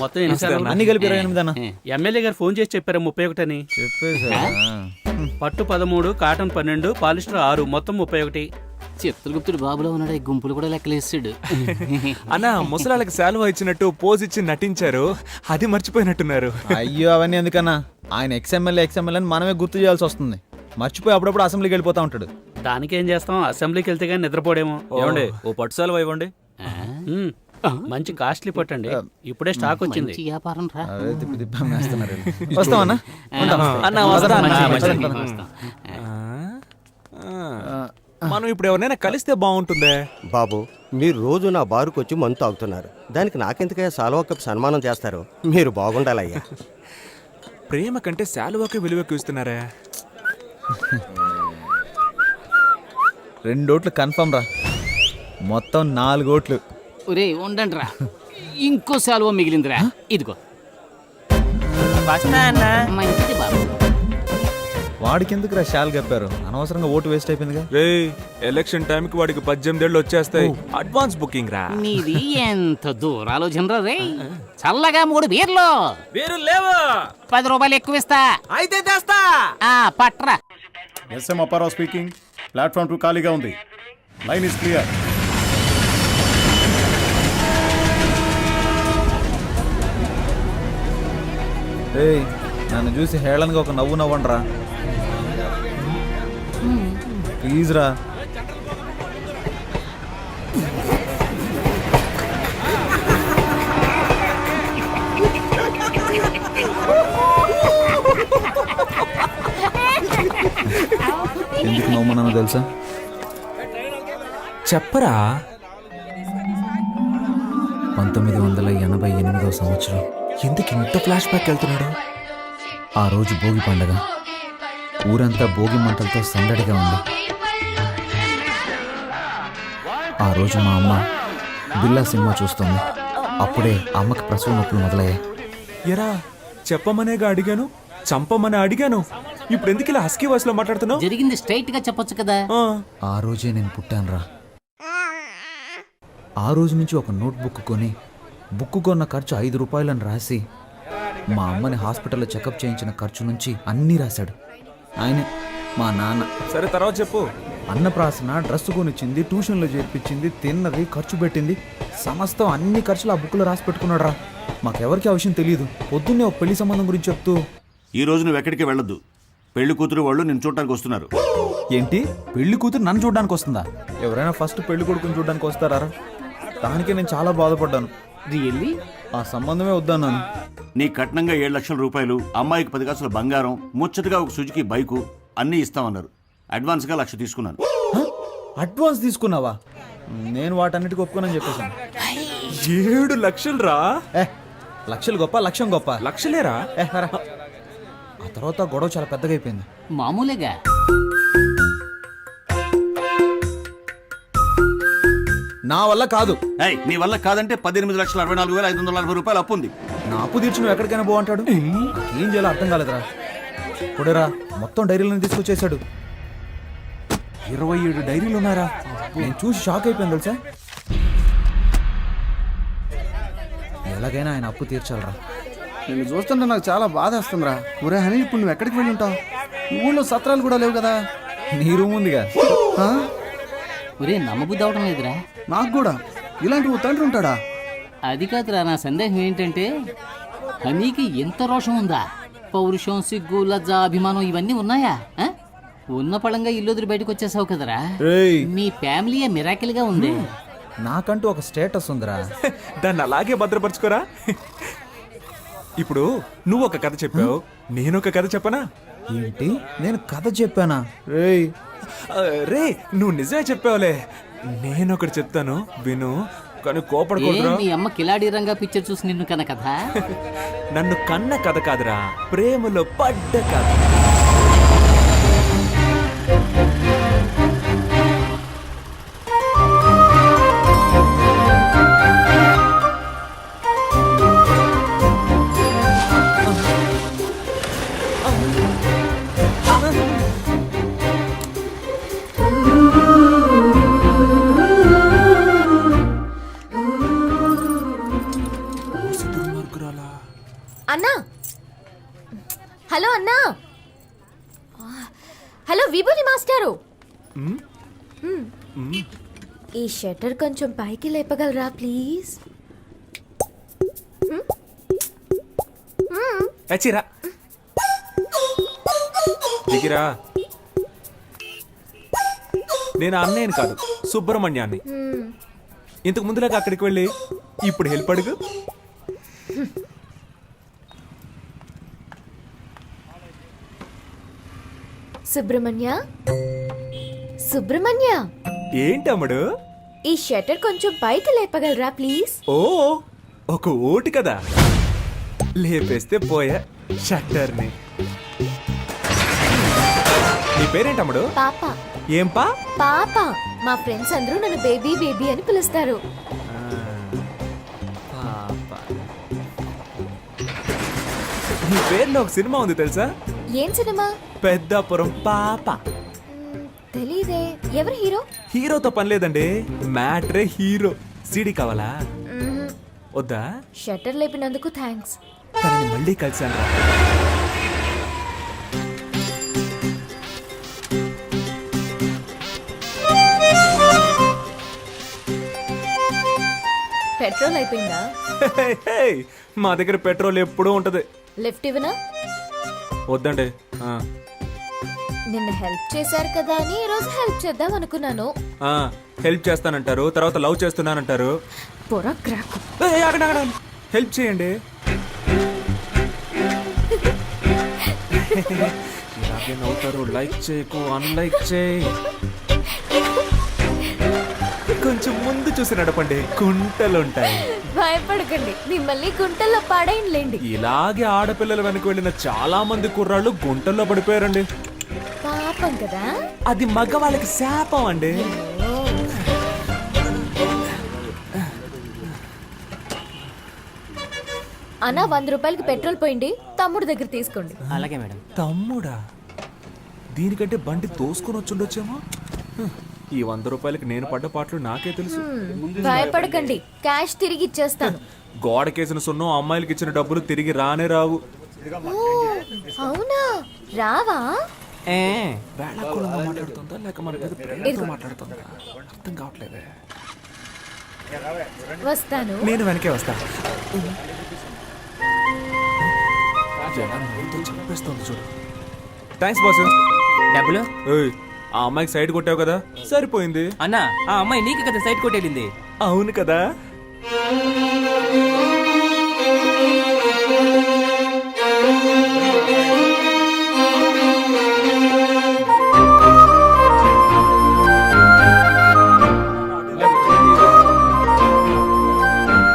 మొత్తం ఎన్ని సెలవులు? అన్ని కలిపి 28 అన్న. ఎమ్మెల్యే గారు ఫోన్ చేసి చెప్పారు 31 అని. పట్టు 13, కాటన్ 12, పాలిస్టర్ 6, మొత్తం 31. చిత్రగుప్తుడు బాబులో ఉన్నాడు, ఈ గుంపులు కూడా లెక్కలేసాడు. అన్న ముసలాళ్ళకి శాలువా ఇచ్చినట్టు పోజ్ ఇచ్చి నటించారు, అది మర్చిపోయినట్టున్నారు. అయ్యో అవన్నీ ఎందుకన్నా, ఆయన ఎక్స్ఎమ్మెల్యే అని మనమే గుర్తు చేయాల్సి వస్తుంది. మర్చిపోయి అప్పుడప్పుడు అసెంబ్లీకి వెళ్ళిపోతా ఉంటాడు. దానికేం చేస్తాం, అసెంబ్లీకి వెళ్తే కానీ నిద్రపోడేమో. ఏమండి ఓ పట్టు శాలువా ఇవ్వండి. మంచి కాస్ట్లీ పట్టండి, ఇప్పుడే స్టాక్ వచ్చింది. మంచి వ్యాపారం రా. అవే తిప్పి తిప్పి అమ్మేస్తున్నారు. వస్తామన్నా. మనం ఇప్పుడు ఎవరినైనా కలిస్తే బాగుంటుందే. బాబు, మీరు రోజు నా బారుకు వచ్చి మందు తాగుతున్నారు, దానికి నాకెందుకయ్యా సాల్వా కప్ సన్మానం చేస్తారు? మీరు బాగుండాలయ్యా. ప్రేమ కంటే శాలువాకే విలువ ఎక్కువ ఇస్తున్నారే. 2 ఓట్లు కన్ఫర్మ్ రా, మొత్తం 4 ఓట్లు. ఒరే ఉండండి రా, ఇంకో శాలువా మిగిలిందిరా, ఇదిగో. మంచిది బాబు. వాడికి ఎందుకు రా షాల్ కప్పారు, అనవసరంగా ఓటు వేస్ట్ అయిపోయిందిగా. రే ఎలక్షన్ టైంకి వాడికి 18 ఏళ్ళు వచ్చేస్తాయి, అడ్వాన్స్ బుకింగ్ రా. నీది ఎంత దూరాలోచనరా రే. చల్లగా 3 బీర్లు వేరు లేవా, 10 రూపాయలు ఎక్కువ ఇస్తా. అయితే తెస్తా. పట్రా. S M Apparao speaking. ప్లాట్ఫామ్ 2 ఖాళీగా ఉంది. Line is clear. ఏయ్, నన్ను చూసి హేళనగా ఒక నవ్వు నవ్వండి రా ప్లీజ్ రా. ఎందుకు నవ్వుమన్నానో తెలుసా? చెప్పరా. 1988వ సంవత్సరం. ఎందుకు ఇంత ఫ్లాష్ బ్యాక్ వెళ్తున్నాడు? ఆ రోజు భోగి పండగ, ఊరంతా భోగి మంటలతో సందడిగా ఉంది. ఆ రోజు మా అమ్మ బిల్లా సినిమా చూస్తుంది. అప్పుడే అమ్మకి ప్రసవ నొప్పులు మొదలయ్యాయి. ఎరా చెప్పమనేగా అడిగాను, చంపమని అడిగాను, ఇప్పుడు ఎందుకు ఇలా హస్కీ వాయిస్ లో మాట్లాడుతున్నావు? జరిగింది స్ట్రైట్ గా చెప్పొచ్చు కదా. ఆ రోజే నేను పుట్టాను రా. ఆ రోజు నుంచి ఒక నోట్బుక్ కొని, బుక్ కొన్న ఖర్చు 5 రూపాయలని రాసి, మా అమ్మని హాస్పిటల్లో చెకప్ చేయించిన ఖర్చు నుంచి అన్నీ రాశాడు ఆయనే, మా నాన్న. సరే తర్వాత చెప్పు. అన్నప్రాసన, డ్రెస్ కొనిచ్చింది, ట్యూషన్లో చేర్పించింది, తిన్నది, ఖర్చు పెట్టింది, సమస్తం అన్ని ఖర్చులు ఆ బుక్లో రాసి పెట్టుకున్నాడు రా. మాకెవరికి ఆ విషయం తెలియదు. పొద్దున్నే ఒక పెళ్లి సంబంధం గురించి చెప్తూ, ఈ రోజు నువ్వు ఎక్కడికి వెళ్ళొద్దు, పెళ్లి కూతురు వాళ్ళు నిన్ను చూడటానికి వస్తున్నారు. ఏంటి పెళ్లి కూతురు నన్ను చూడడానికి వస్తుందా? ఎవరైనా ఫస్ట్ పెళ్లి కొడుకుని చూడడానికి వస్తారా? దానికే నేను చాలా బాధపడ్డాను. రియల్లీ? ఆ సంబంధమే వద్దన్నాను. నీ కట్నంగా 7 లక్షల రూపాయలు, అమ్మాయికి 10 కాసుల బంగారం, ముచ్చటగా ఒక సుజుకి బైకు అన్నీ ఇస్తామన్నారు. అడ్వాన్స్గా 1,00,000 తీసుకున్నాను. అడ్వాన్స్ తీసుకున్నావా? నేను వాటన్నిటికీ ఒప్పుకోనని చెప్పేశాను. 7 లక్షలు రా. లక్షలు గొప్ప, లక్ష్యం గొప్ప. లక్షలేరా? ఆ తర్వాత గొడవ చాలా పెద్దగా అయిపోయింది. మామూలుగా నా వల్ల కాదు. నీ వల్ల కాదంటే 18,64,540 రూపాయలు అప్పు ఉంది. నా అప్పు తీర్చి నువ్వు ఎక్కడికైనా బాగుంటాడు. ఏం చేయాలో అర్థం కాలేదురా. ఇప్పుడేరా మొత్తం డైరీలను తీసుకొచ్చేసాడు. 27 డైరీలు ఉన్నారా? నేను చూసి షాక్ అయిపోయింది తెలుసా. ఎలాగైనా ఆయన అప్పు తీర్చాలరా. నేను చూస్తుంటే నాకు చాలా బాధ వస్తుందిరా. ఒరే హనీ, ఇప్పుడు నువ్వు ఎక్కడికి వెళ్ళి ఉంటావు? ఊళ్ళో సత్రాలు కూడా లేవు కదా. నీ రూమ్ ఉందిగా. ఒరే నమ్మబుద్ధి అవడం లేదురా. నాకు కూడా ఇలాంటి ఓ తండ్రి ఉంటాడా? అది కాదురా, నా సందేహం ఏంటంటే హనీకి ఎంత రోషం ఉందా? పౌరుషం, సిగ్గు, లజ్జ, అభిమానం ఇవన్నీ ఉన్నాయా? ఉన్న పళంగా ఇల్లు వదిలి బయటకు వచ్చేసావు కదరా. మీ ఫ్యామిలీ మిరాకిల్ గా ఉంది. నాకంటూ ఒక స్టేటస్ ఉందిరా. దాన్ని అలాగే భద్రపరచుకోరా. ఇప్పుడు నువ్వు ఒక కథ చెప్పావు, నేను ఒక కథ చెప్పనా? ఏంటి, నేను కథ చెప్పానా? రే నువ్వు నిజమే చెప్పావులే. నేను ఒకటి చెప్తాను విను, కానీ కోపడకూడదురా. మీ అమ్మ కిలాడి రంగా పిక్చర్ చూసి నిన్ను కన్న కథ. నన్ను కన్న కథ కాదురా, ప్రేమలో పడ్డ కథ. అన్నా, హలో అన్నా. హలో విభూతి మాస్టారు. ఈ షట్టర్ కొంచెం పైకి లేపగలరా ప్లీజ్? చచ్చిరా దిగిరా. నేను అన్నయ్యని కాదు, సుబ్రహ్మణ్యాన్ని. ఇంతకు ముందులాగా అక్కడికి వెళ్ళి ఇప్పుడు హెల్ప్ అడుగు. సుబ్రహ్మణ్య, సుబ్రహ్మణ్య, ఏంటమ్ముడు? ఈ షట్టర్ కొంచెం పైకి లేపగలరా ప్లీజ్? ఓ ఒక ఓటు కదా, లేపేస్తే పోయా షట్టర్ని. నీ పేరేంటమ్ముడు? పాప. ఏం పా? పాప. మా ఫ్రెండ్స్ అందరూ నన్ను బేబీ బేబీ అని పిలుస్తారు. నీ పేరులో ఒక సినిమా ఉంది తెలుసా? ఏం సినిమా? పెద్దాపురం పాప. తెలీదే. ఎవరు హీరో? హీరోతో పని లేదండి, మ్యాట్రే హీరో. సీడీ కావాలా? వద్దా? షట్టర్ లేపినందుకు థ్యాంక్స్. తనని మళ్ళీ కలిసాను. పెట్రోల్ అయిపోయిందా? మా దగ్గర పెట్రోల్ ఎప్పుడూ ఉంటది. లిఫ్ట్ ఇవ్వనా? వద్దండి. నిన్న హెల్ప్ చేశారు కదా అని ఈ రోజు హెల్ప్ చేద్దాం అనుకున్నాను. హెల్ప్ చేస్తానంటారు, తర్వాత లవ్ చేస్తున్నానంటారు. పొర క్రాక్. హెల్ప్ చేయండి. ఇలాగే నవ్వుతారు. లైక్ చేయకు, అన్లైక్ చేయి. కొంచెం ముందు చూసి నడపండి, కుంటలుంటాయి. భయపడకండి, మిమ్మల్ని గుంటల్లో పాడైంలేండి. ఇలాగే ఆడపిల్లలు వెనక వెళ్ళిన చాలా మంది కుర్రాళ్ళు గుంటల్లో పడిపోయారండి. పాపం కదా. అది మగవాళ్ళకి శాపం అండి. అన్న 100 రూపాయలకి పెట్రోల్ పోయింది, తమ్ముడు దగ్గర తీసుకోండి. అలాగే మేడం. తమ్ముడా? దీనికంటే బండి తోసుకొని వచ్చుండొచ్చేమో. ఈ 100 రూపాయలకి నేను పడ్డ పాటలు నాకే తెలుసు. భయపడకండి, క్యాష్ తిరిగి ఇచ్చేస్తాను. గోడకేసిన సున్నం అమ్మాయిలకి ఇచ్చిన డబ్బులు తిరిగి రానే రావు. అవునా? రావా? మాట్లాడుతుందా లేక మన మీద ప్రేమతో మాట్లాడుతుందా అర్థం కావట్లేదే. వస్తాను. నేను వెనకే వస్తా. చెప్పేస్తుంది చూడు. Thanks boss. డబ్బులు? ఆ అమ్మాయికి సైడ్ కొట్టావు కదా, సరిపోయింది. అన్నా, ఆ అమ్మాయి నీకు కదా సైడ్ కొట్టేళ్ళింది. అవును కదా.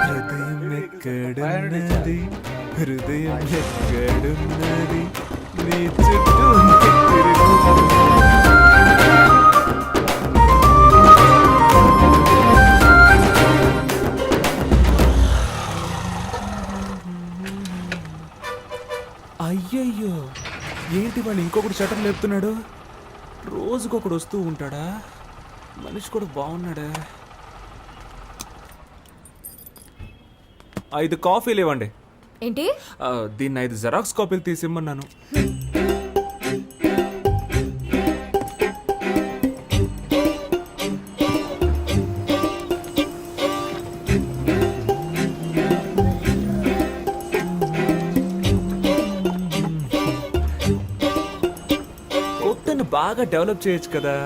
హృదయం ఎక్కడున్నది, హృదయం ఎక్కడున్నది, నీ చుట్టూ అయ్యయ్యో, ఏంటి వాళ్ళు ఇంకొకటి షటర్ లేపుతున్నాడు? రోజుకొకడు వస్తూ ఉంటాడా? మనిషి కూడా బాగున్నాడా? 5 కాఫీలు ఇవ్వండి. ఏంటి? దీన్ని 5 జెరాక్స్ కాపీలు తీసిమ్మన్నాను. కొత్తను బాగా డెవలప్ చేయొచ్చు కదా.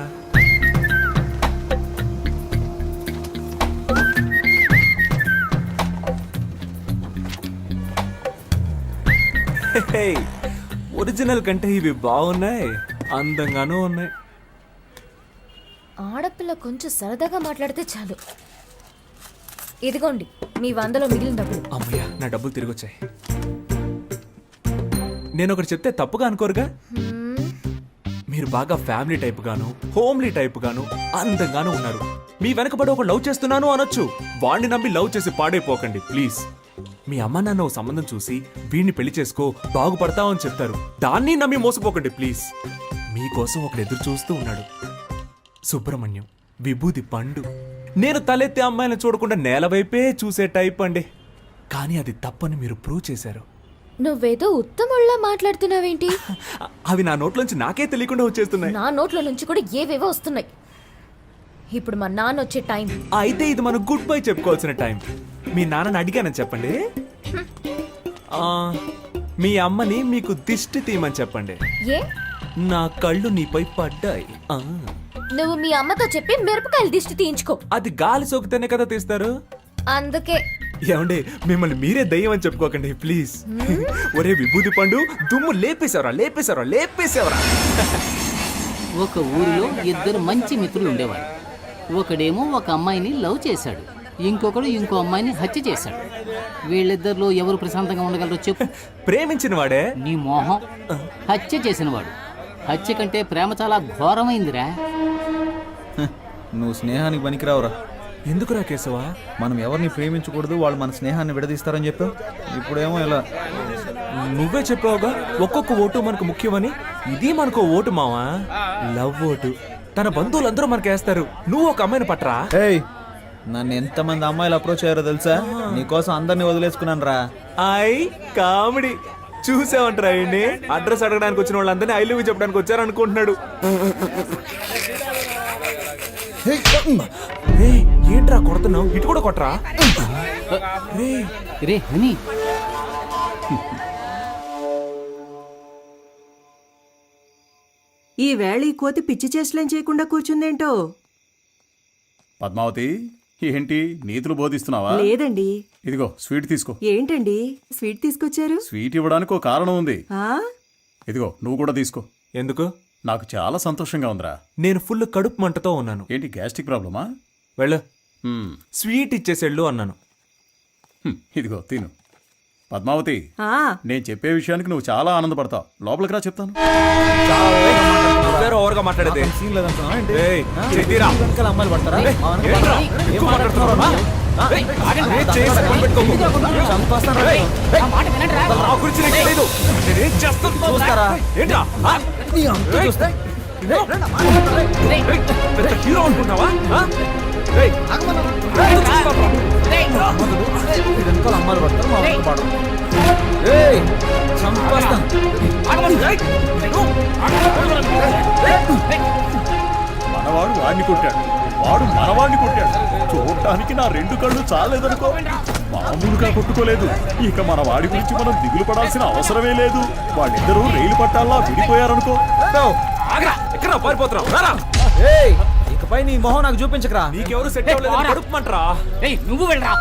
ఒరిజినల్ కంటే ఇవి బాగున్నాయి, అందంగానూ ఉన్నాయి. ఆడపిల్ల కొంచెం సరదాగా మాట్లాడితే చాలు. ఇదిగోండి మీ 100లో మిగిలిన డబ్బులు. అమ్మయ్యా, నా డబ్బులు తిరిగి వచ్చాయి. నేను ఒకటి చెప్తే తప్పుగా అనుకోరుగా? మీరు బాగా ఫ్యామిలీ టైప్ గాను, హోమ్లీ టైప్ గాను, అందంగాను ఉన్నారు. మీ వెనకబడి ఒక లవ్ చేస్తున్నాను అనొచ్చు. వాణ్ణి నమ్మి లవ్ చేసి పాడైపోకండి ప్లీజ్. మీ అమ్మ నాన్న ఓ సంబంధం చూసి వీడిని పెళ్లి చేసుకో బాగుపడతావని చెప్తారు. దాన్ని నమ్మి మోసపోకండి ప్లీజ్. మీకోసం ఒకడు ఎదురు చూస్తూ ఉన్నాడు. సుబ్రహ్మణ్యం, విభూది పండు. నేను తలెత్తే అమ్మాయిని చూడకుండా నేల వైపే చూసే టైప్ అండి. కానీ అది తప్పని మీరు ప్రూవ్ చేశారు. నువ్వేదో ఉత్తముళ్ళ మాట్లాడుతున్నావేంటి? అవి నా నోట్లోంచి నాకే తెలియకుండా వచ్చేస్తున్నాయి. నా నోట్ల నుంచి కూడా ఏవేవో వస్తున్నాయి. ఇప్పుడు మా నాన్న వచ్చే టైం. అయితే ఇది మనం గుడ్ బై చెప్పుకోవాల్సిన టైం. మీ నాన్నని అడిగానని చెప్పండి. మీ అమ్మని మీకు దిష్టి తీయమని చెప్పండి. ఏ నా కళ్ళు నీపై పడ్డాయి. నువ్వు మీ అమ్మతో చెప్పి మిరపకాయలు దిష్టి తీయించుకో. అది గాలి సోకితేనే కదా తీస్తారు. అందుకే ఏమండి మిమ్మల్ని మీరే దయ్యం అని చెప్పుకోకండి ప్లీజ్. ఒరే విభూతి పండు, దుమ్ము లేపేశావరా. ఒక ఊరిలో ఇద్దరు మంచి మిత్రులు ఉండేవారు. ఒకడేమో ఒక అమ్మాయిని లవ్ చేశాడు, ఇంకొకడు ఇంకో అమ్మాయిని హత్య చేశాడు. వీళ్ళిద్దరిలో ఎవరు ప్రశాంతంగా ఉండగలరో చెప్పు. ప్రేమించిన వాడే. నీ మోహం. హత్య చేసినవాడు. హత్య కంటే ప్రేమ చాలా ఘోరమైందిరా. నువ్వు స్నేహానికి పనికిరావురా. ఎందుకురా కేశవా? మనం ఎవరిని ప్రేమించకూడదు, వాళ్ళు మన స్నేహాన్ని విడదీస్తారని చెప్పావు. ఇప్పుడేమో ఇలా. నువ్వే చెప్పావుగా ఒక్కొక్క ఓటు మనకు ముఖ్యమని. ఇది మనకు ఓటు మావా, లవ్ ఓటు. తన బంధువులందరూ మనకేస్తారు. నువ్వు ఒక అమ్మాయిని పట్టరా. ఏయ్, నన్ను ఎంతమంది అమ్మాయిలు అప్రోచ్ అయ్యారో తెలుసా? నీకోసం అందరినీ వదిలేసుకున్నాను రా. కామెడీ చూసావంటరా? ఏంటి అడ్రస్ అడగడానికి వచ్చిన వాళ్ళందరినీ ఐ లవ్ యూ చెప్పడానికి వచ్చారు అనుకుంటున్నాడు. ఏంట్రా కొడుతున్నావు? ఇటు కూడా కొట్టరా. రే హనీ, ఈ వేళ ఈ కోతి పిచ్చి చేష్టలేం చేయకుండా కూర్చుందేంటో. పద్మావతి, ఏంటి నీతులు బోధిస్తున్నావా? లేదండి. ఇదిగో స్వీట్ తీసుకో. ఏంటండి స్వీట్ తీసుకొచ్చారు? స్వీట్ ఇవ్వడానికి ఒక కారణం ఉంది. ఆ? ఇదిగో నువ్వు కూడా తీసుకో. ఎందుకు? నాకు చాలా సంతోషంగా ఉందిరా. నేను ఫుల్ కడుపు మంటతో ఉన్నాను. ఏంటి గ్యాస్ట్రిక్ ప్రాబ్లమా? వెళ్ళు, స్వీట్ ఇచ్చేసేళ్ళు అన్నాను. ఇదిగో తిను. పద్మావతి, ఆ, నేను చెప్పే విషయానికి నువ్వు చాలా ఆనందపడతావు. లోపలికి రా, చెప్తాను. ఓవర్గా మాట్లాడేది సీన్ లేదంటున్నావా ఏంటి? ఏయ్, చెయ్యిరా. వెనకాల అమ్మాయిలు పడతారా? ఏంట్రా? ఎక్కువ మాట్లాడుతున్నావా? చంపేస్తాను. నా గురించి నీకు తెలీదు. నేనేం చేస్తాను చూస్తారా? ఏంట్రా? నీ అంత చూస్తే పెద్ద హీరో అనుకుంటావా? వెనకాల అమ్మాయిలు పడతారు, మా వెనక పడరు. ఏయ్, చంపేస్తాను. మనవాడు వాడిని కొట్టాడు, వాడు మనవాడిని కొట్టాడు. చూడటానికి నా రెండు కళ్ళు చాలేదనుకో. మామూలుగా కొట్టుకోలేదు. ఇక మన వాడి గురించి మనం దిగులు పడాల్సిన అవసరమే లేదు. వాళ్ళిద్దరూ రైలు పట్టాల్లా విడిపోయారనుకో. ఎక్కడ పారిపోతున్నావు? ఏయ్, ఇకపై నీ మొహం నాకు చూపించకరా. నీకెవరు సెట్ అవ్వలేదు కడుపుమంటరా. ఏయ్ నువ్వు వెళ్ళరా.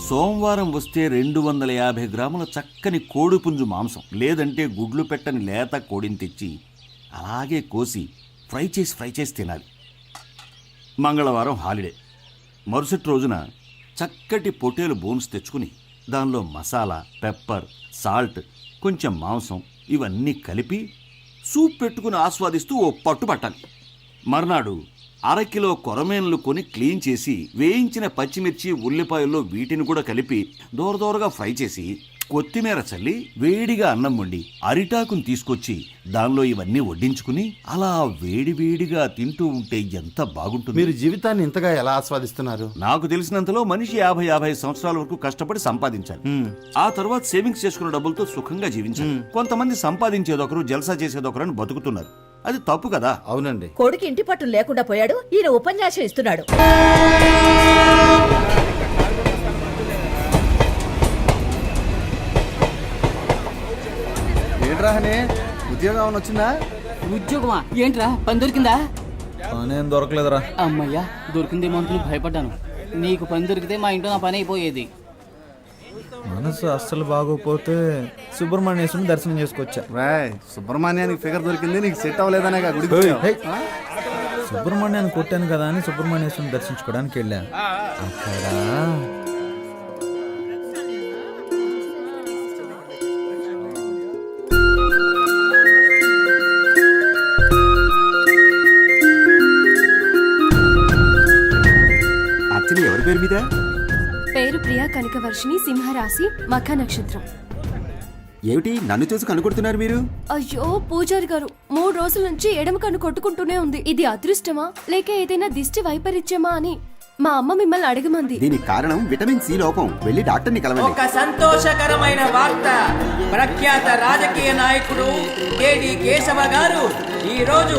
సోమవారం వస్తే 250 గ్రాముల చక్కని కోడిపుంజు మాంసం, లేదంటే గుడ్లు పెట్టని లేత కోడిని తెచ్చి అలాగే కోసి ఫ్రై చేసి తినాలి. మంగళవారం హాలిడే. మరుసటి రోజున చక్కటి పొటేలు బోన్స్ తెచ్చుకుని దానిలో మసాలా, పెప్పర్, సాల్ట్, కొంచెం మాంసం ఇవన్నీ కలిపి సూప్ పెట్టుకుని ఆస్వాదిస్తూ ఓ పట్టు పట్టాలి. మర్నాడు అరకిలో కొరమేన్లు కొని క్లీన్ చేసి వేయించిన పచ్చిమిర్చి, ఉల్లిపాయల్లో వీటిని కూడా కలిపి దూరదూరగా ఫ్రై చేసి కొత్తిమీర చల్లి వేడిగా అన్నం వండి అరిటాకుని తీసుకొచ్చి దానిలో ఇవన్నీ వడ్డించుకుని అలా వేడివేడిగా తింటూ ఉంటే ఎంత బాగుంటుంది. మీరు జీవితాన్ని ఇంతగా ఎలా ఆస్వాదిస్తున్నారు? నాకు తెలిసినంతలో మనిషి 50 సంవత్సరాల వరకు కష్టపడి సంపాదించాలి. ఆ తర్వాత సేవింగ్స్ చేసుకున్న డబ్బులతో సుఖంగా జీవించాలి. కొంతమంది సంపాదించేదొకరు, జల్సా చేసేదొకరు అని బతుకుతున్నారు. అది తప్పు కదా? అవునండి. కొడుకు ఇంటి పట్టు లేకుండా పోయాడు, ఈయన ఉపన్యాసం ఇస్తున్నాడు. ఏంట్రా హనీ, ఉద్యోగం వచ్చిందా? ఉద్యోగమా? ఏంట్రా, పని దొరికిందా? పనేం దొరకలేదురా. అమ్మయ్యా, దొరికిందేమో అనుకుని భయపడ్డాను. నీకు పని దొరికితే మా ఇంట్లో నా పని అయిపోయేది. మనసు అస్సలు బాగోపోతే సుబ్రహ్మణ్యేశ్వరుని దర్శనం చేసుకొచ్చా. రాయ్, సుబ్రహ్మణ్యానికి ఫిగర్ దొరికింది, నీకు సెట్ అవ్వలేదనే గుడికి. సుబ్రహ్మణ్యాన్ని కొట్టాను కదా అని సుబ్రహ్మణ్యేశ్వరుని దర్శించుకోవడానికి వెళ్ళా. అక్కడ అచ్చని ఎవరి పేరు మీద? పేరు ప్రియా కనకవర్షిణి, సింహరాశి, మఖ నక్షత్రం. ఏమిటి నన్ను చూసి కనుకొడుతున్నారు మీరు? అయ్యో పూజారి గారు 3 రోజుల నుంచి ఎడమ కన్ను కొట్టుకుంటూనే ఉంది. ఇది అదృష్టమా లేక ఏదైనా దిష్టి వైపరీత్యమా అని మా అమ్మ మిమ్మల్ని అడగమంది. దీనికి కారణం విటమిన్ సి లోపం. వెళ్ళి డాక్టర్ని కలవండి. ఒక సంతోషకరమైన వార్త. ప్రఖ్యాత రాజకీయ నాయకుడు కేడి కేశవ గారు ఈ రోజు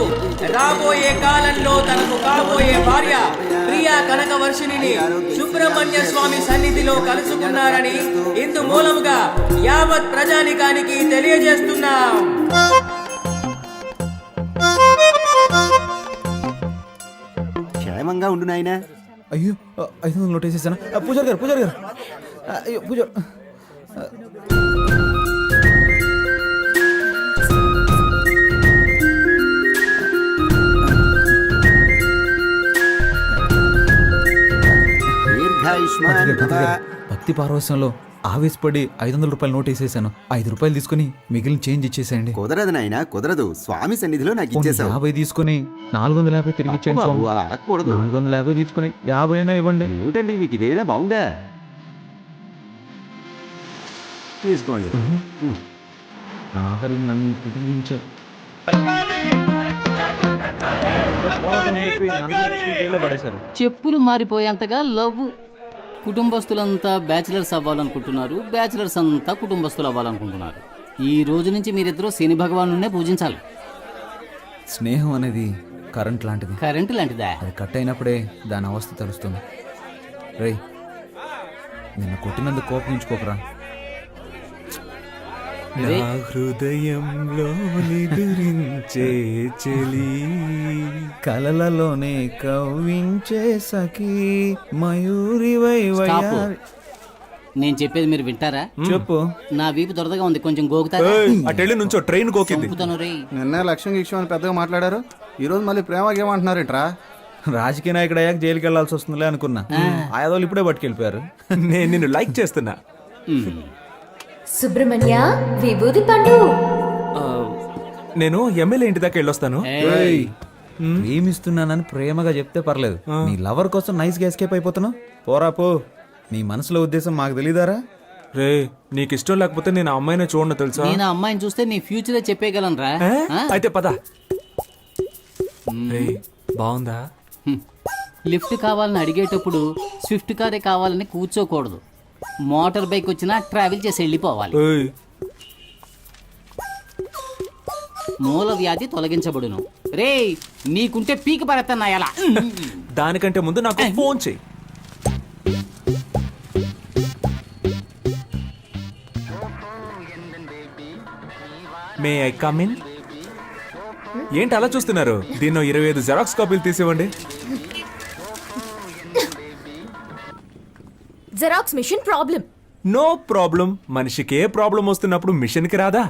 రాబోయే కాలంలో తనకు కాబోయే భార్య ప్రియా కనకవర్షిణిని సుబ్రహ్మణ్య స్వామి సన్నిధిలో కలుసుకున్నారని ఇందు మూలముగా యావత్ ప్రజానికానికి తెలియజేస్తున్నాం. క్షేమంగా ఉండు నాయనా. అయ్యో 500 నోట్ వేసేసాను. పూజారి గారు అయ్యో పూజారి దీర్ఘాయుష్మాన్ భవ. భక్తి పారవశ్యంలో ఆవేశపడి 500 రూపాయల నోట్ వేసేసాను. 5 రూపాయలు తీసుకుని మిగిలిన చేంజ్ ఇచ్చేసేయండి. కుదరదు నాయనా, కుదరదు. స్వామి సన్నిధిలో నాకు ఇచ్చేసావు. 50 తీసుకుని 450 తిరిగి ఇచ్చేయండి. బాబు, అలా అనకూడదు. 450 తీసుకుని 50 అయినా ఇవ్వండి. ఏమిటండి మీకు ఇదేనా బాగుందా? తీసుకోండి. ఆఖరికి నన్ను తిరిగించారు. చెప్పులు మారిపోయేంతగా లవ్. కుటుంబస్తులంతా బ్యాచిలర్స్ అవ్వాలనుకుంటున్నారు, బ్యాచిలర్స్ అంతా కుటుంబస్తులు అవ్వాలనుకుంటున్నారు. ఈ రోజు నుంచి మీరిద్దరూ శని భగవానునే పూజించాలి. స్నేహం అనేది కరెంట్ లాంటిది. కరెంటు లాంటిదా? అది కట్ అయినప్పుడే దాని అవస్థ తెలుస్తుంది. రేయ్, నిన్ను కొట్టినందుకు కోపగించుకోకరా. రే, హృదయంలో నిదురించే చెలి కలలలోనే కవ్వించే సఖీ మయూరివై స్టాప్. వయ్యారి. నేను చెప్పేది మీరు వింటారా? చెప్పు. నా వీపు దొరదగా ఉంది, కొంచెం గోకుతారా? అటెళ్ళి నుంచో ట్రైన్ గోకింది. చంపుతాను రే. నిన్నే లక్ష్యం గిక్ష్యం అని పెద్దగా మాట్లాడారు. ఈ రోజు మళ్ళీ ప్రేమకి ఏమంటున్నారేంట్రా? రాజకీయ నాయకుడు అయ్యాక జైలుకి వెళ్లాల్సి వస్తుందిలే అనుకున్నా. ఆయాదోళ్ళు ఇప్పుడే పట్టుకెళ్ళిపోయారు. నేను నిన్ను లైక్ చేస్తున్నా. సుబ్రహ్మణ్య విభూది పండు. నేను ఎమ్మెల్యే ఇంటి దాకా వెళ్ళొస్తాను. ఏయ్, ప్రేమిస్తున్నానని ప్రేమగా చెప్తే పర్లేదు. నీ లవర్ కోసం నైస్ గా ఎస్కేప్ అయిపోతున్నావు. పోరా పో. నీ మనసులో ఉద్దేశం మాకు తెలియదారా? రే, నీకు ఇష్టం లేకపోతే నేను ఆ అమ్మాయిని చూడను తెలుసా? నేను ఆ అమ్మాయిని చూస్తే నీ ఫ్యూచరే చెప్పేయగలను రా. అయితే పద. రే, బాగుందా? లిఫ్ట్ కావాలని అడిగేటప్పుడు స్విఫ్ట్ కారే కావాలని కూర్చోకూడదు. మోటార్ బైక్ వచ్చినా ట్రావెల్ చేసి వెళ్ళిపోవాలి. ఏయ్, మూల వ్యాధి తొలగించబడును. రే, నీకుంటే పీకి పడతా ఎలా? దానికంటే ముందు నాకు ఫోన్ చెయ్యి. May I come in? ఏంటి అలా చూస్తున్నారు? దీన్నో 25 జెరాక్స్ కాపీలు తీసివ్వండి. Xerox machine problem. No problem. మనిషికి ఏ ప్రాబ్లం వస్తున్నప్పుడు మిషన్ కి రాదా?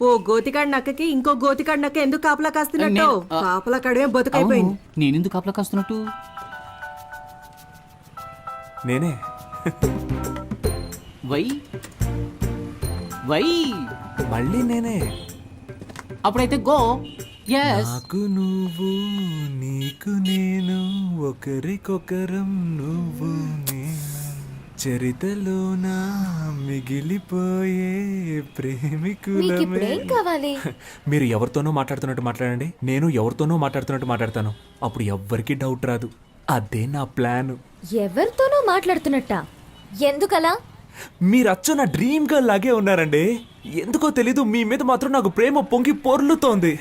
ఓ గోతికాడి నక్కకి ఇంకో గోతికాడి నక్క ఎందుకు కాపలా కాస్తున్నట్టు? కాపలా కాడమే బతుకైపోయింది. నేనెందుకు కాపలా కాస్తున్నట్టు? నేనే. వై వై మళ్ళీ నేనే. అప్పుడైతే గో. yes. నాకు నువ్వు, నీకు నేను, ఒకరికొకరం నువ్వు నేను, చరితలోన మిగిలిపోయే మీకు ప్రేమికులమే. ఇప్పుడు ఏం కావాలి? మీరు ఎవరితోనో మాట్లాడుతున్నట్టు మాట్లాడండి, నేను ఎవరితోనో మాట్లాడుతున్నట్టు మాట్లాడతాను. అప్పుడు ఎవ్వరికి డౌట్ రాదు. అదే నా ప్లాన్. ఎవరితోనో మాట్లాడుతున్నట్ట? ఎందుకలా? మీరు అచ్చ నా డ్రీమ్ గర్ల్ లాగే ఉన్నారండి. ఎందుకో తెలీదు, మీ మీద మాత్రం నాకు ప్రేమ పొంగి పొర్లుతోంది.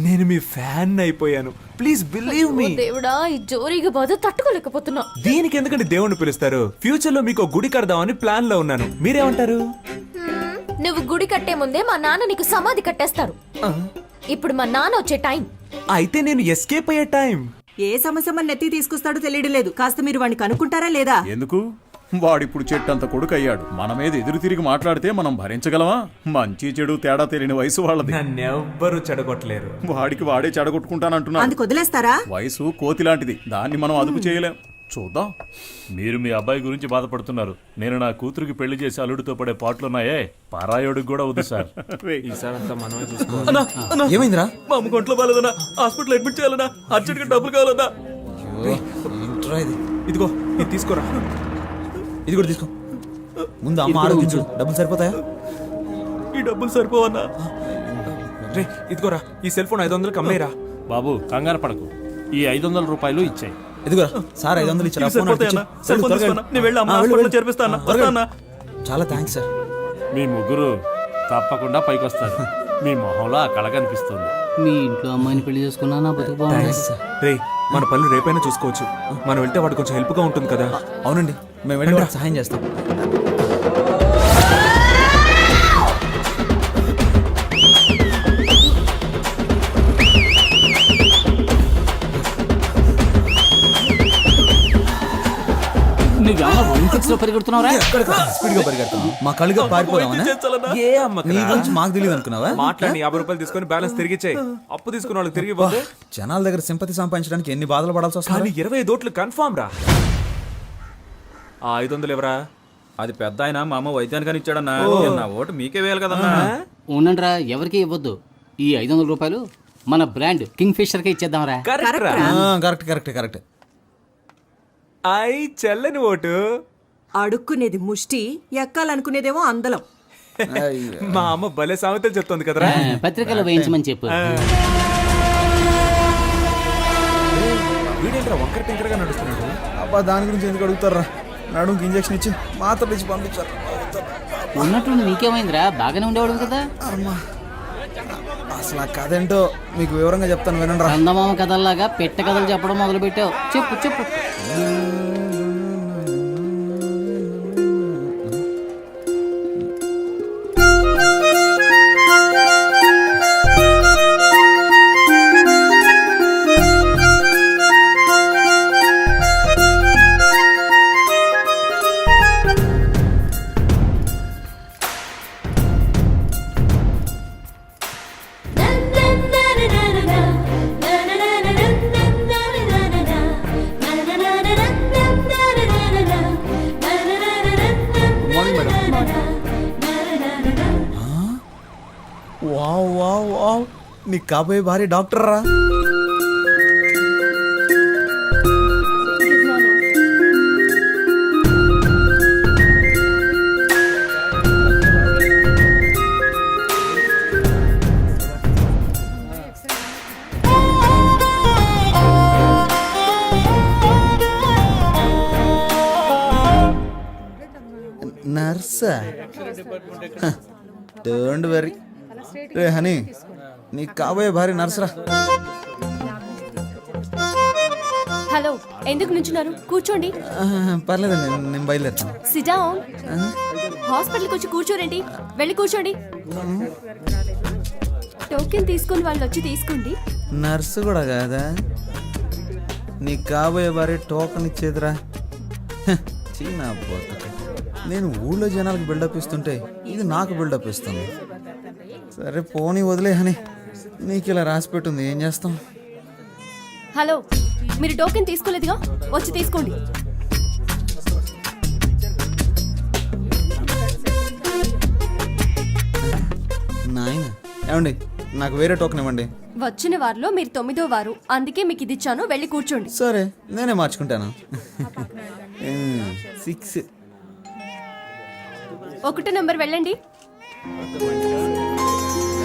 నేను మీ ఫ్యాన్ అయిపోయాను. Please believe me. దేవుడా, ఈ జోరీగా బాధ తట్టుకోలేకపోతున్నా. దీనికి ఎందుకంటే దేవుణ్ణి పిలుస్తారు? ఫ్యూచర్ లో మీకు గుడి కడదామని ప్లాన్ లో ఉన్నాను. మీరేమంటారు? నువ్వు గుడి కట్టే ముందే మా నాన్న నీకు సమాధి కట్టేస్తారు. ఇప్పుడు మా నాన్న వచ్చే టైం. అయితే నేను ఎస్కేప్ అయ్యే టైం. ఏ సమస్య మన నెత్తి తీసుకొస్తాడో తెలియడం లేదు. కాస్త మీరు వాడిని కనుక్కుంటారా లేదా? ఎందుకు? వాడిప్పుడు చెట్టంత కొడుకు అయ్యాడు. మన మీద ఎదురు తిరిగి మాట్లాడితే మనం భరించగలమా? మంచి చెడు తేడా తెలియని వయసు వాళ్ళది. నన్నెవ్వరూ చెడగొట్టలేరు. వాడికి వాడే చెడగొట్టుకుంటానంటున్నాడు. అందుకు వదిలేస్తారా? వయసు కోతి లాంటిది, దాన్ని మనం అదుపు చేయలేం. చూద్దాం. మీరు మీ అబ్బాయి గురించి బాధపడుతున్నారు. నేను నా కూతురికి పెళ్లి చేసి అల్లుడితో పడే పాటలున్నాయే, పారాయోడికి కూడా వద్దు సార్. ఈసారి అంతా మనమే చూసుకోవాలి. ఏమైందిరా? మా అమ్మ కొంట్లో బాలేదన్నా, హాస్పిటల్ అడ్మిట్ చేయాలన్నా, అర్జెంట్గా డబ్బులు కావాలన్నా. ఇదిగో ఇది తీసుకోరా. ఇది కూడా తీసుకో. ముందు అమ్మ ఆరోగించు. డబ్బులు సరిపోతాయా? ఈ డబ్బులు సరిపోవన్నా? రే ఇదిగోరా, ఈ సెల్ ఫోన్ 500 కమ్మేరా. బాబు కంగారు పడకు, ఈ 500 రూపాయలు ఇచ్చాయి. ఇదిగోరా సార్ 500 ఇచ్చారా? ఫోన్ నాకు ఇచ్చి. చాలా థ్యాంక్స్ సార్. మీ ముగ్గురు తప్పకుండా పైకొస్తారు. మీ మొహంలో ఆ కళ కనిపిస్తుంది. మీ ఇంట్లో అమ్మాయిని పెళ్లి చేసుకున్నా నా బతుకు బాగుంది. రే మన పనులు రేపైనా చూసుకోవచ్చు. మనం వెళ్తే వాడు కొంచెం హెల్ప్గా ఉంటుంది కదా. అవునండి, మేము వెళ్ళి వాడికి సహాయం చేస్తాం. నువ్వేమో 160 లో పరిగెడుతున్నావురా? స్పీడ్ గా పరిగెడతాం. మా కళ్ళుగా పారిపోదామని. ఏ అమ్మ నీ గురించి మాకు తెలియదు అనుకున్నావా? మాట్లాడి 50 రూపాయలు తీసుకొని బ్యాలెన్స్ తిరిగిచ్చాయి. అప్పు తీసుకున్న వాళ్ళకి తిరిగి ఇవ్వదు. జనాల దగ్గర సింపతి సంపాదించడానికి ఎన్ని బాధలు పడాల్సి వస్తుంది. కానీ 25 ఓట్లు కన్ఫామ్ రా. ఆ 500 ఎవరా? అది పెద్ద ఆయన మా అమ్మ వైద్యానికి ఇచ్చాడన్నా. నా ఓటు మీకే వేయాలి కదన్నా. ఉండండిరా, ఎవరికి ఇవ్వద్దు. ఈ 500 రూపాయలు మన బ్రాండ్ కింగ్ ఫిషర్ కే ఇచ్చేద్దాంరా. Correct correct correct. చెల్లని ఓటు. అడుక్కునేది ముష్టి, ఎక్కాలనుకునేదేమో అందలం. మా అమ్మ భలే సామెతలు చెప్తోంది కదరా. పత్రికలో వేయించమని చెప్పు. వీడేంట్రా వంకర టెంకరగా నడుస్తున్నాడు? అబ్బా దాని గురించి ఎందుకు అడుగుతారా? నడుముకి ఇంజక్షన్ ఇచ్చి మాత్రలు ఇచ్చి పంపించారు. ఉన్నట్టు నీకేమైందిరా? బాగానే ఉండేవాడు కదా. అసలు ఆ కథ ఏంటో మీకు వివరంగా చెప్తాను వినండి. చందమామ కథల్లాగా పెట్ట కథలు చెప్పడం మొదలు పెట్టావు. చెప్పు చెప్పు. వావ్ వావ్ వావ్, నీ కాబోయే భార్య డాక్టర్ రా. నర్సా? Don't worry. రే హనీ, నీ కాబోయే భార్య నర్సరా. హలో, ఎందుకు నుంచున్నారు? కూర్చోండి. పర్లేదండి, నేను బయలుదేరుతాను. SIT down. హాస్పిటల్కి వచ్చి కూర్చోరండి. వెళ్ళి కూర్చోండి. టోకెన్ తీసుకొని వాళ్ళు వచ్చి తీసుకోండి. నర్సు కూడా కాదా? నీ కాబోయే భార్య టోకెన్ ఇచ్చేదిరా. చీనా బతుక. నేను ఊళ్ళో జనాలకు బిల్డప్ ఇస్తుంటే ఇది నాకు బిల్డప్ ఇస్తుంది. సరే పోనీ వదిలే హనీ, నీకు ఇలా రాసి పెట్టుంది, ఏం చేస్తాం. హలో, మీరు టోకెన్ తీసుకోలేదుగా, వచ్చి తీసుకోండి. నాయన ఏమండి, నాకు వేరే టోకెన్ ఇవ్వండి. వచ్చిన వారిలో మీరు 9వ వారు, అందుకే మీకు ఇది ఇచ్చాను. వెళ్ళి కూర్చోండి. సరే, నేనే మార్చుకుంటాను. 6. 1 నంబర్ వెళ్ళండి.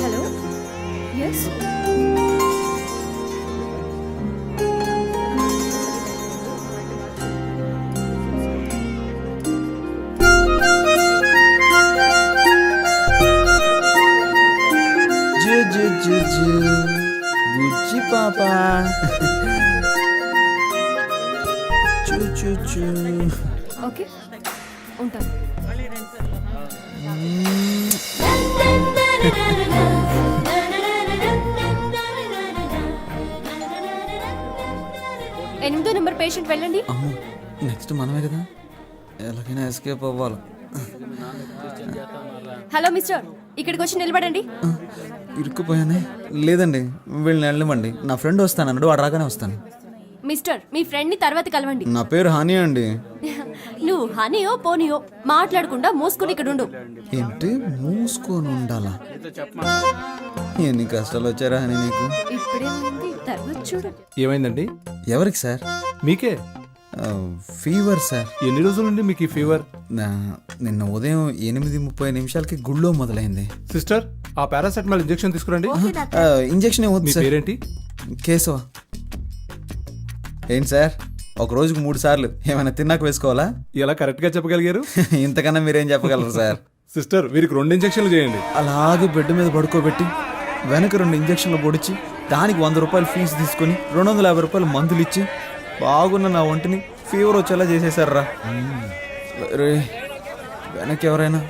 Hello, yes. బుజ్జి పాపా. ఓకే, ఉంటాను. ఎనిమిదో నెంబర్ పేషెంట్ వెళ్ళండి. అమ్మో, నెక్స్ట్ మనమే కదా, ఎలాగైనా ఎస్కేప్ అవ్వాలి. హలో మిస్టర్, ఇక్కడికి వచ్చి నిలబడండి. ఇరుక్కుపోయానే. లేదండి, వీళ్ళని వెళ్ళమండి. నా ఫ్రెండ్ వస్తానన్నాడు, వాడు రాగానే వస్తాను. మిస్టర్, మీ ఫ్రెండ్ ని తర్వాత కలవండి. నా పేరు హనీ అండి. నువ్వు హనీయో పోనీయో మాట్లాడకుండా మూసుకుని ఇక్కడ ఉండు. ఏంటి మూసుకొని ఉండాలా? ఎన్ని కష్టాలు వచ్చారా హనీ నీకు? ఇప్పుడే ఉంది, తర్వాత చూడు. ఏమైందండి? ఎవరికి సార్? మీకే. Fever sir. ఎన్ని రోజుల నుండి మీకు ఈ ఫీవర్? నిన్న ఉదయం 8:30 గుళ్ళో మొదలైంది. సిస్టర్, ఆ పారాసెటమాల్ ఇంజెక్షన్ తీసుకురండి. ఇంజెక్షన్ ఏమవుతుంది మీ సార్? పేరేంటి? కేశవ. ఏంటి సార్, ఒక రోజుకు 3 సార్లు ఏమైనా తిన్నాక వేసుకోవాలా? ఎలా కరెక్ట్ గా చెప్పగలిగారు? ఇంతకన్నా మీరేం చెప్పగలరు సార్? సిస్టర్, వీరికి 2 ఇంజెక్షన్లు చేయండి. అలాగే బెడ్ మీద పడుకోబెట్టి వెనక 2 ఇంజక్షన్లు పొడిచి దానికి 100 రూపాయలు ఫీజు తీసుకొని 250 రూపాయలు మందులు ఇచ్చి బాగున్న నా ఒంటిని ఫీవర్ వచ్చేలా చేసేసారా. రే, వెనక ఎవరైనా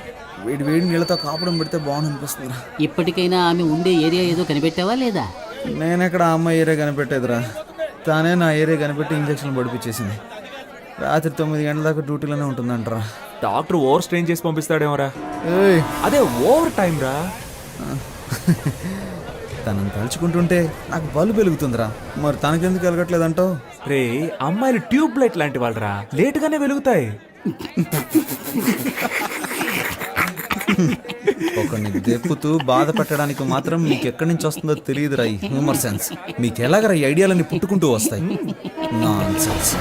వేడి వేడి నీళ్ళతో కాపడం పెడితే బాగుంది అనిపిస్తుందిరా. ఇప్పటికైనా ఆమె ఉండే ఏరియా ఏదో కనిపెట్టావా లేదా? నేనెక్కడ ఆ అమ్మాయి ఏరియా కనిపెట్టేదిరా, తానే నా ఏరియా కనిపెట్టి ఇంజక్షన్లు పడిపించేసింది. రాత్రి 9 గంటల దాకా డ్యూటీలోనే ఉంటుందంటరా. డాక్టర్ ఓవర్ స్ట్రెయిన్ చేసి పంపిస్తాడేమోరా. ఏయ్, అదే ఓవర్ టైం రా. తనని తలుచుకుంటుంటే నాకు బల్బు వెలుగుతుందిరా. మరి తనకెందుకు వెలగట్లేదంటావు? రే, అమ్మాయిలు ట్యూబ్ లైట్ లాంటి వాళ్ళరా, లేట్ గానే వెలుగుతాయి. ఒకరిని దెప్పుతూ బాధ పెట్టడానికి మాత్రం మీకు ఎక్కడి నుంచి వస్తుందో తెలియదురా ఈ హ్యూమర్ సెన్స్. మీకు ఎలాగరా ఈ ఐడియాలన్నీ పుట్టుకుంటూ వస్తాయి? నాన్సెన్స్.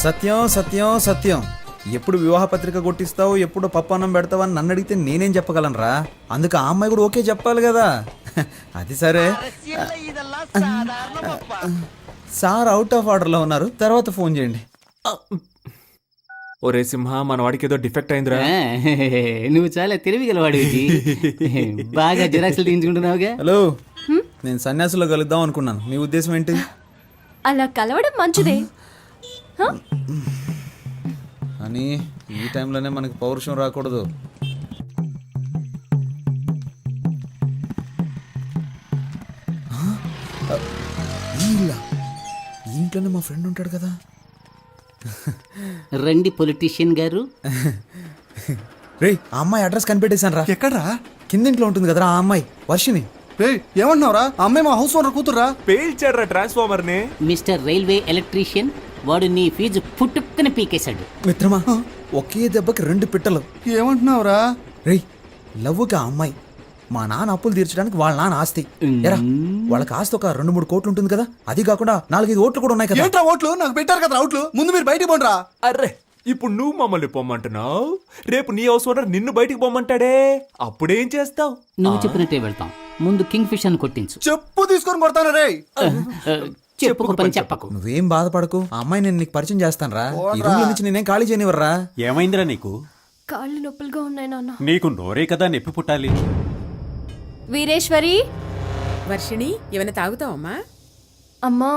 సత్యం సత్యం సత్యం. ఎప్పుడు వివాహ పత్రిక కొట్టిస్తావు, ఎప్పుడు పప్పాన్నం పెడతావు అని నన్ను అడిగితే నేనేం చెప్పగలనురా? అందుకు ఆ అమ్మాయి కూడా ఓకే చెప్పాలి కదా. అది సరే, సార్ అవుట్ ఆఫ్ ఆర్డర్లో ఉన్నారు, తర్వాత ఫోన్ చేయండి. ఒరే సింహ, మన వాడికి ఏదో డిఫెక్ట్ అయిందిరా. నువ్వు చాలా తెలివిగలవాడివి. బాగా జిరాక్స్లు తీయించుకుంటున్నావుగా. హలో, నేను సన్యాసులో కలుద్దాం అనుకున్నాను. మీ ఉద్దేశం ఏంటి? అలా కలవడం మంచిదే అని ఈ టైంలోనే మనకి పౌరుషం రాకూడదు. ఇంట్లోనే మా ఫ్రెండ్ ఉంటాడు కదా. రండి పొలిటీషియన్ గారు. రే, ఆ అమ్మాయి అడ్రస్ కనిపెట్టేశాను రా. ఎక్కడ్రా? కిందింట్లో ఉంటుంది కదరా ఆ అమ్మాయి, వర్షిని. రే, ఏమంటున్నావురా? అమ్మాయి మా హౌస్ ఓనర్ కూతుర్రా. పేల్చాడ్రా ట్రాన్స్ఫార్మర్ ని. మిస్టర్ రైల్వే ఎలక్ట్రీషియన్, వాడు నీ ఫీజు పుట్టుక్కని పీకేశాడు. మిత్రమా, ఒకే దెబ్బకి 2 పిట్టలు. ఏమంటున్నావురా? రేయ్, లవ్వుకి ఆ అమ్మాయి మా నాన్న అప్పులు తీర్చడానికి వాళ్ళ నాన్న ఆస్తి. ఎరా, వాళ్ళకి ఆస్తి ఒక 2-3 కోట్లు ఉంటుంది కదా. అది కాకుండా 4-5 ఓట్లు కూడా ఉన్నాయి కదా. ఏంట్రా ఓట్లు? నాకు పెట్టారు కదా అవుట్లు. ముందు మీరు బయటికి పోండిరా. అర్రే, ఇప్పుడు నువ్వు మమ్మల్ని పొమ్మంటున్నావు, రేపు నీ హౌస్ ఓనర్ నిన్ను బయటికి పొమ్మంటాడే, అప్పుడేం చేస్తావు? నువ్వు చెప్పినట్టే వెళ్తాం. ముందు కింగ్ ఫిష్ అని కొట్టించు. చెప్పు తీసుకొని కొడతాను రే. చెప్పుకు పని చెప్పకు. నువ్వేం బాధపడకు, ఆ అమ్మాయి నేను నీకు పరిచయం చేస్తాను రా. ఈ రూమ్ నుంచి నేనేం ఖాళీ చేయనివర్రా. ఏమైందిరా నీకు? కాళ్ళు నొప్పులుగా ఉన్నాయి నాన్న. నీకు నోరే కదా నొప్పి పుట్టాలి. వీరేశ్వరి. వర్షిణి, ఏమైనా తాగుతావమ్మా? అమ్మా,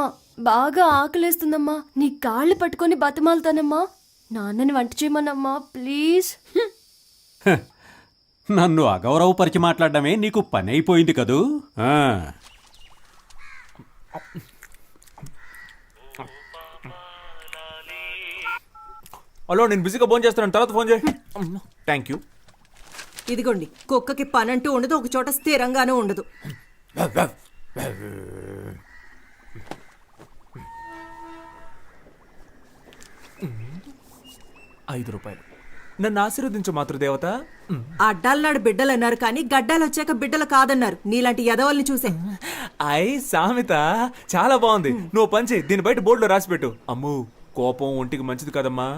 బాగా ఆకలేస్తుందమ్మా. నీ కాళ్ళు పట్టుకొని బతిమాలుతానమ్మా. నాన్నని వంట చేయమన్నమ్మా ప్లీజ్. నన్ను అగౌరవపరిచి మాట్లాడడమే నీకు పని అయిపోయింది కదూ. హలో, నేను బిజీగా ఫోన్ చేస్తున్నాను, తర్వాత ఫోన్ చేయి. Thank you. ఇదిగోండి, కుక్కకి పనంటూ ఉండదు, ఒక చోట స్థిరంగానూ ఉండదు. 5 రూపాయలు. నన్ను ఆశీర్వదించు మాతృదేవత. అడ్డాలనాడు బిడ్డలు అన్నారు కానీ గడ్డాలు వచ్చాక బిడ్డలు కాదన్నారు. నీలాంటి యదవల్ని చూసే. సామెత చాలా బాగుంది. నువ్వు పంచి దీని బయట బోర్డులో రాసిపెట్టు. అమ్ము, కోపం ఒంటికి మంచిది కదమ్మా.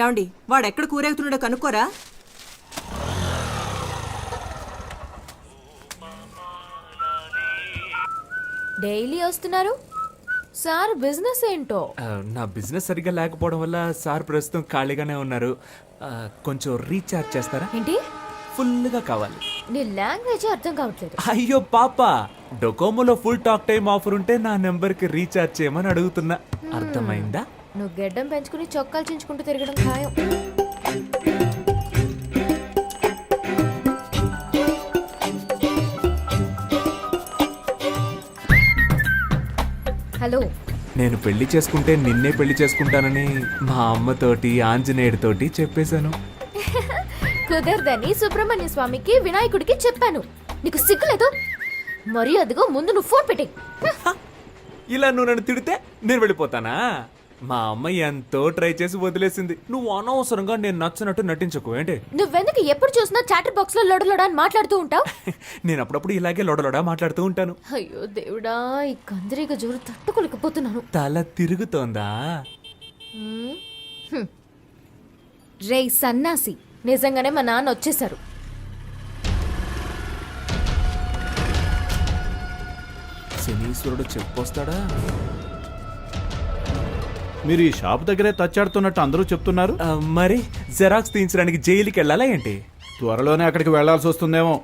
ఏమండి, వాడు ఎక్కడ కూరేగుతున్నాడో కనుక్కోరా. డైలీ వస్తున్నారు సార్, బిజినెస్ ఏంటో? నా బిజినెస్ సరిగ్గా లేకపోవడం వల్ల సార్ ప్రస్తుతం ఖాళీగానే ఉన్నారు. కొంచెం రీఛార్జ్ చేస్తారా? ఏంటి? ఫుల్గా కావాలి. నీ లాంగ్వేజ్ అర్థం కావట్లేదు. అయ్యో పాప, డొకోమోలో ఫుల్ టాక్ టైం ఆఫర్ ఉంటే నా నెంబర్కి రీఛార్జ్ చేయమని అడుగుతున్నా. అర్థమైందా? నువ్వు గెడ్డం పెంచుకుని చొక్కాలు చించుకుంటూ తిరగడం ఖాయం. హలో, నేను పెళ్లి చేసుకుంటే నిన్నే పెళ్లి చేసుకుంటానని మా అమ్మతోటి ఆంజనేయుడితోటి చెప్పేశాను. కుదరదని సుబ్రహ్మణ్య స్వామికి వినాయకుడికి చెప్పాను. నీకు సిగ్గులేదు? మరి అదిగో ముందు నువ్వు ఫోన్ పెట్టే. ఇలా నువ్వు నన్ను తిడితే నేను వెళ్ళిపోతానా? మా అమ్మ ఎంతో ట్రై చేసి వదిలేసింది. నువ్వు అనవసరంగా నేను నచ్చినట్టు నటించకు ఏంటి. నువ్వెందుకు ఎప్పుడు చూసినా చాటర్ బాక్స్ లో లొడలొడ అని మాట్లాడుతూ ఉంటావు? నేను అప్పుడప్పుడు ఇలాగే లొడలొడా మాట్లాడుతూ ఉంటాను. అయ్యో దేవుడా, ఈ కందిరీగ జోరు తట్టుకోలేకపోతున్నాను. తల తిరుగుతోందా? రే సన్నాసి, నిజంగానే మా నాన్న వచ్చేసారు. శనీశ్వరుడు చెప్పొస్తాడా? మీరు ఈ షాప్ దగ్గరే తచ్చాడుతున్నట్టు అందరూ చెప్తున్నారు. మరి జెరాక్స్ తీయించడానికి జైలుకి వెళ్ళాలా ఏంటి? త్వరలోనే అక్కడికి వెళ్లాల్సి వస్తుందేమో.